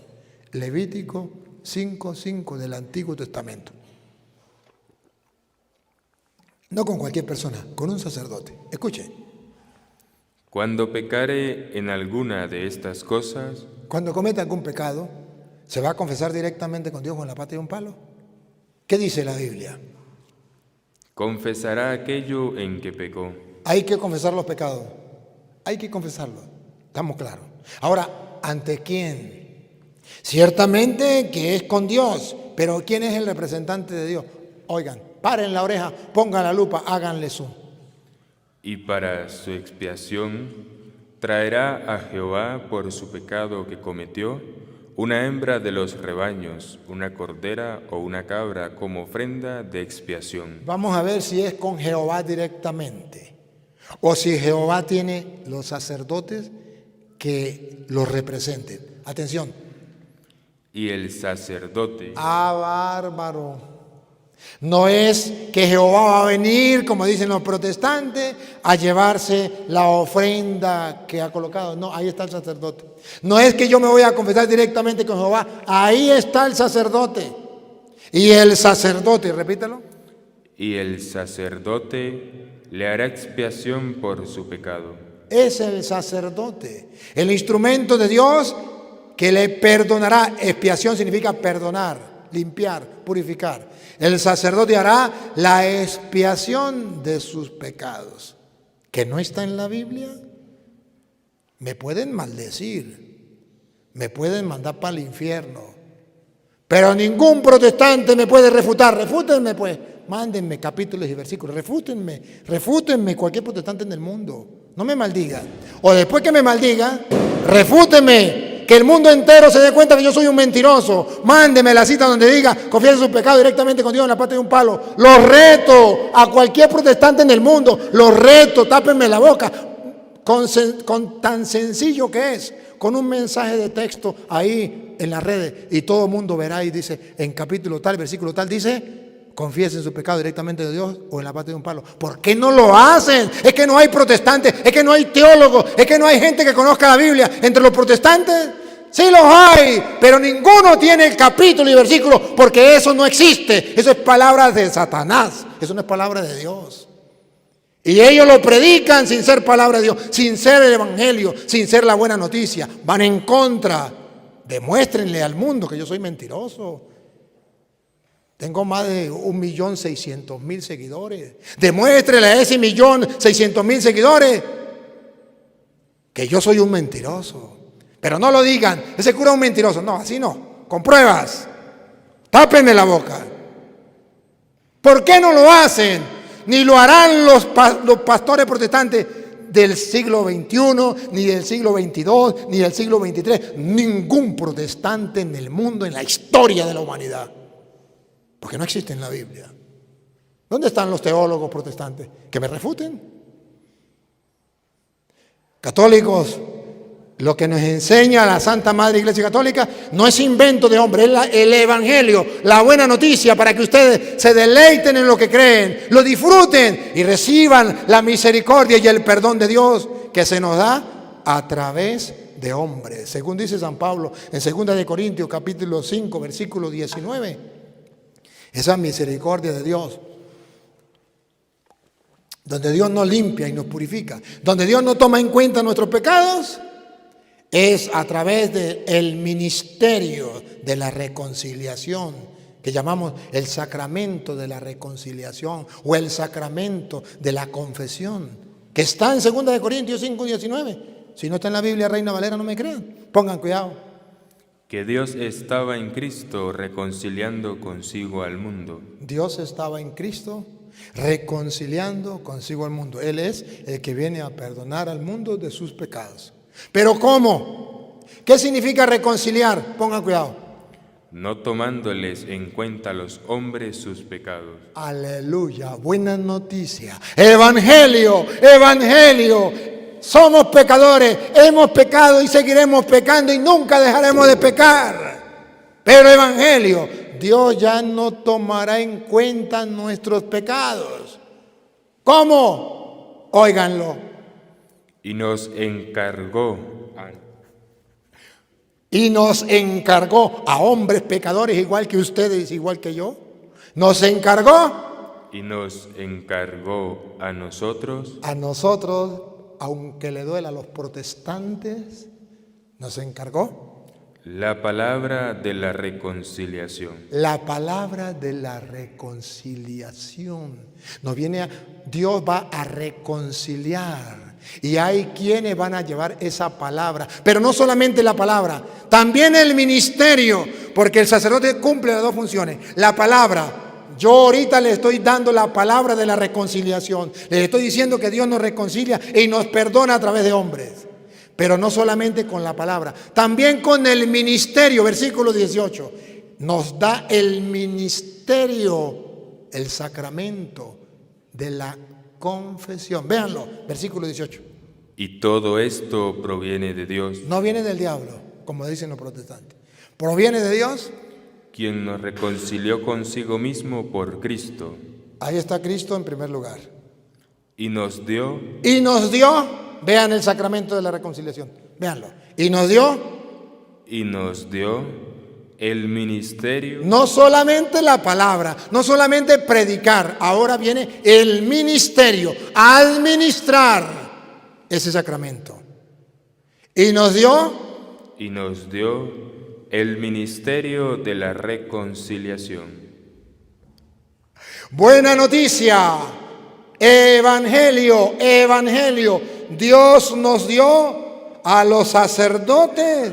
Speaker 1: Levítico 5:5 del Antiguo Testamento. No con cualquier persona, con un sacerdote. Escuche.
Speaker 2: Cuando pecare en alguna de estas cosas,
Speaker 1: Cuando cometa algún pecado, ¿se va a confesar directamente con Dios o en la pata de un palo? ¿Qué dice la Biblia?
Speaker 2: confesará aquello en que pecó.
Speaker 1: Hay que confesar los pecados. Hay que confesarlos. Estamos claros. Ahora, ¿ante quién? Ciertamente que es con Dios, pero ¿quién es el representante de Dios? Oigan, paren la oreja, pongan la lupa, háganle zoom.
Speaker 2: Y para su expiación traerá a Jehová por su pecado que cometió una hembra de los rebaños, una cordera o una cabra como ofrenda de expiación.
Speaker 1: Vamos a ver si es con Jehová directamente o si Jehová tiene los sacerdotes que los representen. Atención.
Speaker 2: Y el sacerdote,
Speaker 1: Bárbaro. No es que Jehová va a venir, como dicen los protestantes, a llevarse la ofrenda que ha colocado. No, ahí está el sacerdote. No es que yo me voy a confesar directamente con Jehová. Ahí está el sacerdote. Y el sacerdote, repítalo.
Speaker 2: y el sacerdote le hará expiación por su pecado.
Speaker 1: Es el sacerdote, el instrumento de Dios que le perdonará. Expiación significa perdonar, limpiar, purificar. El sacerdote hará la expiación de sus pecados. ¿Que no está en la Biblia? Me pueden maldecir, me pueden mandar para el infierno, pero ningún protestante me puede refutar. Refútenme pues, mándenme capítulos y versículos, refútenme cualquier protestante en el mundo. No me maldigan. O después que me maldiga, refútenme. Que el mundo entero se dé cuenta que yo soy un mentiroso. Mándeme la cita donde diga, confiese su pecado directamente con Dios en la pata de un palo. Los reto a cualquier protestante en el mundo. Los reto, tápenme la boca. Con tan sencillo que es, con un mensaje de texto ahí en las redes. Y todo el mundo verá y dice, en capítulo tal, versículo tal, dice, confiesen su pecado directamente de Dios o en la pata de un palo. ¿Por qué no lo hacen? Es que no hay protestantes, es que no hay teólogos, es que no hay gente que conozca la Biblia entre los protestantes. Sí los hay, pero ninguno tiene el capítulo y versículo porque eso no existe. Eso es palabra de Satanás, eso no es palabra de Dios. Y ellos lo predican sin ser palabra de Dios, sin ser el evangelio, sin ser la buena noticia. Van en contra. Demuéstrenle al mundo que yo soy mentiroso. Tengo más de 1.600.000 seguidores. Demuéstrele a ese 1.600.000 seguidores que yo soy un mentiroso. Pero no lo digan, ese cura es un mentiroso. No, así no, con pruebas. Tápenme la boca. ¿Por qué no lo hacen? Ni lo harán los pastores protestantes del siglo XXI, ni del siglo XXII, ni del siglo XXIII. Ningún protestante en el mundo, en la historia de la humanidad. Porque no existe en la Biblia. ¿Dónde están los teólogos protestantes? Que me refuten. Católicos, lo que nos enseña la Santa Madre Iglesia Católica no es invento de hombre, es el Evangelio, la buena noticia para que ustedes se deleiten en lo que creen, lo disfruten y reciban la misericordia y el perdón de Dios que se nos da a través de hombres. Según dice San Pablo en 2 de Corintios capítulo 5 versículo 19. Esa misericordia de Dios, donde Dios nos limpia y nos purifica, donde Dios no toma en cuenta nuestros pecados, es a través del ministerio de la reconciliación, que llamamos el sacramento de la reconciliación o el sacramento de la confesión, que está en 2 de Corintios 5:19. Si no está en la Biblia, Reina Valera, no me crean. Pongan cuidado.
Speaker 2: Que Dios estaba en Cristo reconciliando consigo al mundo.
Speaker 1: Dios estaba en Cristo reconciliando consigo al mundo. Él es el que viene a perdonar al mundo de sus pecados. ¿Pero cómo? ¿Qué significa reconciliar? Pongan cuidado.
Speaker 2: No tomándoles en cuenta a los hombres sus pecados.
Speaker 1: Aleluya, buena noticia. Evangelio, evangelio. Somos pecadores, hemos pecado y seguiremos pecando y nunca dejaremos de pecar. Pero evangelio, Dios ya no tomará en cuenta nuestros pecados. ¿Cómo? Óiganlo.
Speaker 2: Y nos encargó
Speaker 1: a hombres pecadores igual que ustedes, igual que yo. Nos encargó
Speaker 2: a nosotros,
Speaker 1: aunque le duela a los protestantes, nos encargó
Speaker 2: la palabra de la reconciliación.
Speaker 1: La palabra de la reconciliación. Dios va a reconciliar. Y hay quienes van a llevar esa palabra. Pero no solamente la palabra, también el ministerio. Porque el sacerdote cumple las dos funciones. La palabra. Yo ahorita le estoy dando la palabra de la reconciliación. Les estoy diciendo que Dios nos reconcilia y nos perdona a través de hombres. Pero no solamente con la palabra, también con el ministerio, versículo 18. Nos da el ministerio, el sacramento de la confesión. Véanlo, versículo 18.
Speaker 2: Y todo esto proviene de Dios.
Speaker 1: No viene del diablo, como dicen los protestantes. Proviene de Dios,
Speaker 2: quien nos reconcilió consigo mismo por Cristo.
Speaker 1: Ahí está Cristo en primer lugar.
Speaker 2: Y nos dio,
Speaker 1: vean el sacramento de la reconciliación, véanlo. Y nos dio
Speaker 2: el ministerio.
Speaker 1: No solamente la palabra, no solamente predicar, ahora viene el ministerio, administrar ese sacramento. Y nos dio
Speaker 2: el ministerio de la reconciliación.
Speaker 1: Buena noticia, evangelio, evangelio. Dios nos dio a los sacerdotes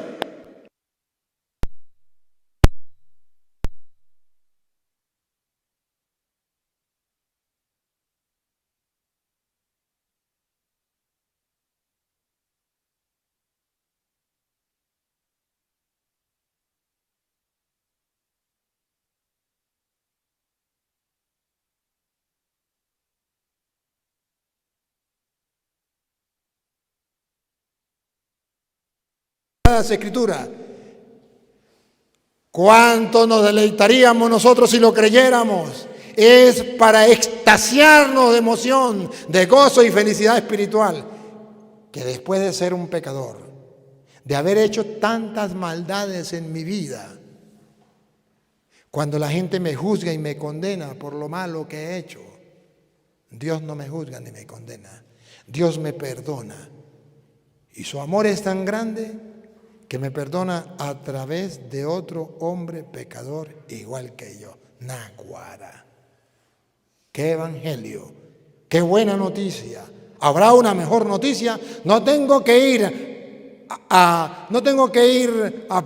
Speaker 1: las Escrituras. ¿Cuánto nos deleitaríamos nosotros si lo creyéramos? Es para extasiarnos de emoción, de gozo y felicidad espiritual, que después de ser un pecador, de haber hecho tantas maldades en mi vida, cuando la gente me juzga y me condena por lo malo que he hecho, Dios no me juzga ni me condena. Dios me perdona. Y su amor es tan grande que me perdona a través de otro hombre pecador igual que yo. Naguará. ¡Qué evangelio! ¡Qué buena noticia! ¿Habrá una mejor noticia? No tengo que ir a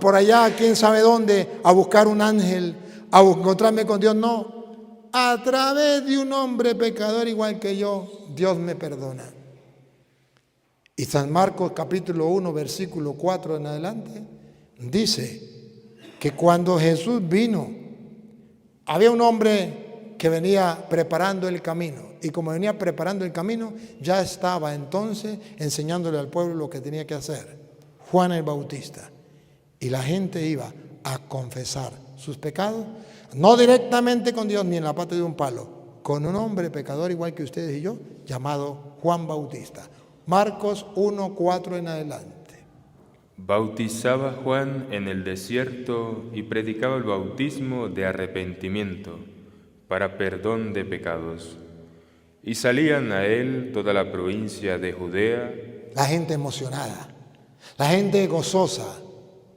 Speaker 1: por allá, quién sabe dónde, a buscar un ángel, a encontrarme con Dios. No. A través de un hombre pecador igual que yo, Dios me perdona. Y San Marcos capítulo 1, versículo 4 en adelante, dice que cuando Jesús vino, había un hombre que venía preparando el camino. Y como venía preparando el camino, ya estaba entonces enseñándole al pueblo lo que tenía que hacer. Juan el Bautista. Y la gente iba a confesar sus pecados, no directamente con Dios ni en la pata de un palo, con un hombre pecador igual que ustedes y yo, llamado Juan Bautista. Marcos 1, 4 en adelante.
Speaker 2: Bautizaba Juan en el desierto y predicaba el bautismo de arrepentimiento para perdón de pecados. Y salían a él toda la provincia de Judea.
Speaker 1: La gente emocionada, la gente gozosa,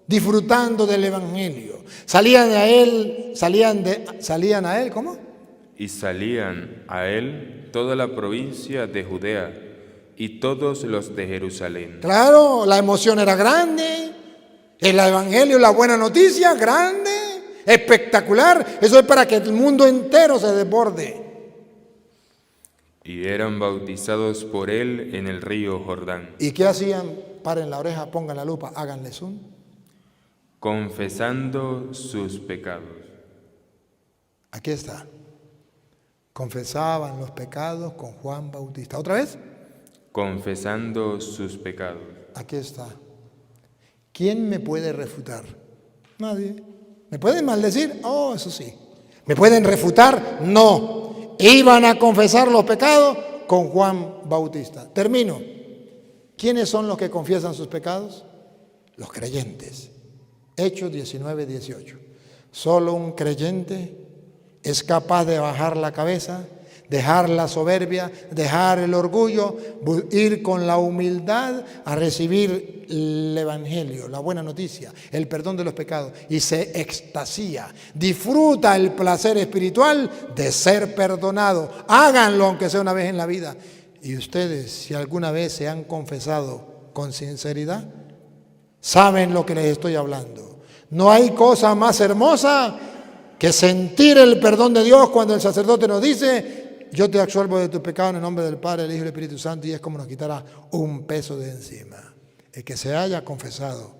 Speaker 1: disfrutando del evangelio. Salían a él, ¿cómo?
Speaker 2: Y salían a él toda la provincia de Judea, y todos los de Jerusalén.
Speaker 1: Claro, la emoción era grande, el evangelio, la buena noticia, grande, espectacular. Eso es para que el mundo entero se desborde.
Speaker 2: Y eran bautizados por él en el río Jordán.
Speaker 1: ¿Y qué hacían? Paren la oreja, pongan la lupa, háganle zoom.
Speaker 2: Confesando sus pecados.
Speaker 1: Aquí está. Confesaban los pecados con Juan Bautista. ¿Otra vez?
Speaker 2: Confesando sus pecados.
Speaker 1: Aquí está. ¿Quién me puede refutar? Nadie. ¿Me pueden maldecir? Oh, eso sí. ¿Me pueden refutar? No. Iban a confesar los pecados con Juan Bautista. Termino. ¿Quiénes son los que confiesan sus pecados? Los creyentes. Hechos 19:18. Solo un creyente es capaz de bajar la cabeza, dejar la soberbia, dejar el orgullo, ir con la humildad a recibir el evangelio, la buena noticia, el perdón de los pecados, y se extasía, disfruta el placer espiritual de ser perdonado. Háganlo aunque sea una vez en la vida. Y ustedes, si alguna vez se han confesado con sinceridad, saben lo que les estoy hablando. No hay cosa más hermosa que sentir el perdón de Dios cuando el sacerdote nos dice: yo te absuelvo de tus pecados en el nombre del Padre, del Hijo y del Espíritu Santo, y es como nos quitará un peso de encima. El que se haya confesado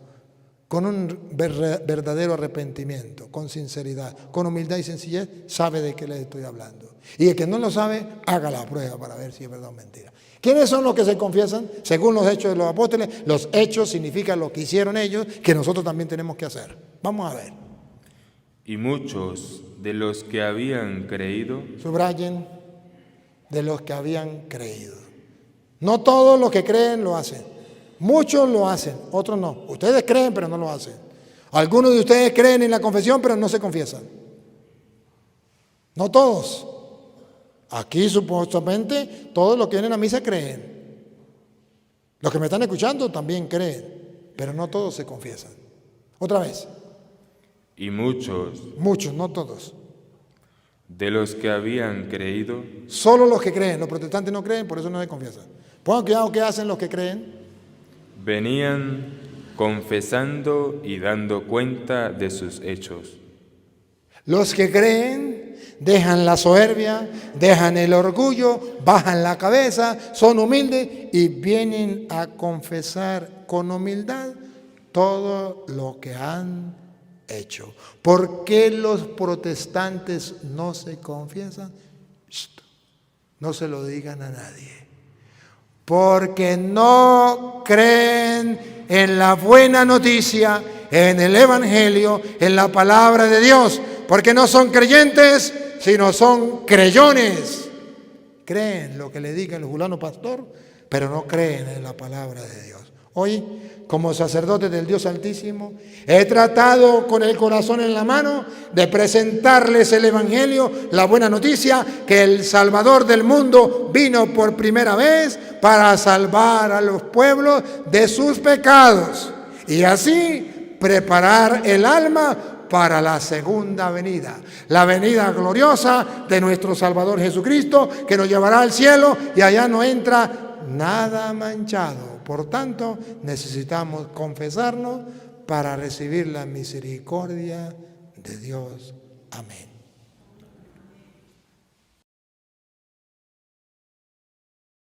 Speaker 1: con un verdadero arrepentimiento, con sinceridad, con humildad y sencillez, sabe de qué le estoy hablando. Y el que no lo sabe, haga la prueba para ver si es verdad o mentira. ¿Quiénes son los que se confiesan? Según los hechos de los apóstoles, los hechos significan lo que hicieron ellos, que nosotros también tenemos que hacer. Vamos a ver.
Speaker 2: Y muchos de los que habían creído,
Speaker 1: subrayen, de los que habían creído. No todos los que creen lo hacen. Muchos lo hacen, otros no. Ustedes creen, pero no lo hacen. Algunos de ustedes creen en la confesión, pero no se confiesan. No todos. Aquí supuestamente todos los que vienen a misa creen. Los que me están escuchando también creen, pero no todos se confiesan. Otra vez.
Speaker 2: y muchos
Speaker 1: Muchos, no todos.
Speaker 2: de los que habían creído
Speaker 1: Solo los que creen. Los protestantes no creen, por eso no se confiesan. Pongan cuidado qué hacen los que creen.
Speaker 2: venían confesando y dando cuenta de sus hechos.
Speaker 1: Los que creen dejan la soberbia, dejan el orgullo, bajan la cabeza, son humildes y vienen a confesar con humildad todo lo que han hecho. ¿Por qué los protestantes no se confiesan? No se lo digan a nadie. Porque no creen en la buena noticia, en el evangelio, en la palabra de Dios. Porque no son creyentes, sino son creyones. Creen lo que le diga el fulano pastor, pero no creen en la palabra de Dios. Hoy, como sacerdote del Dios Altísimo, he tratado con el corazón en la mano de presentarles el evangelio, la buena noticia, que el Salvador del mundo vino por primera vez para salvar a los pueblos de sus pecados y así preparar el alma para la segunda venida, la venida gloriosa de nuestro Salvador Jesucristo, que nos llevará al cielo y allá no entra nada manchado. Por tanto, necesitamos confesarnos para recibir la misericordia de Dios. Amén.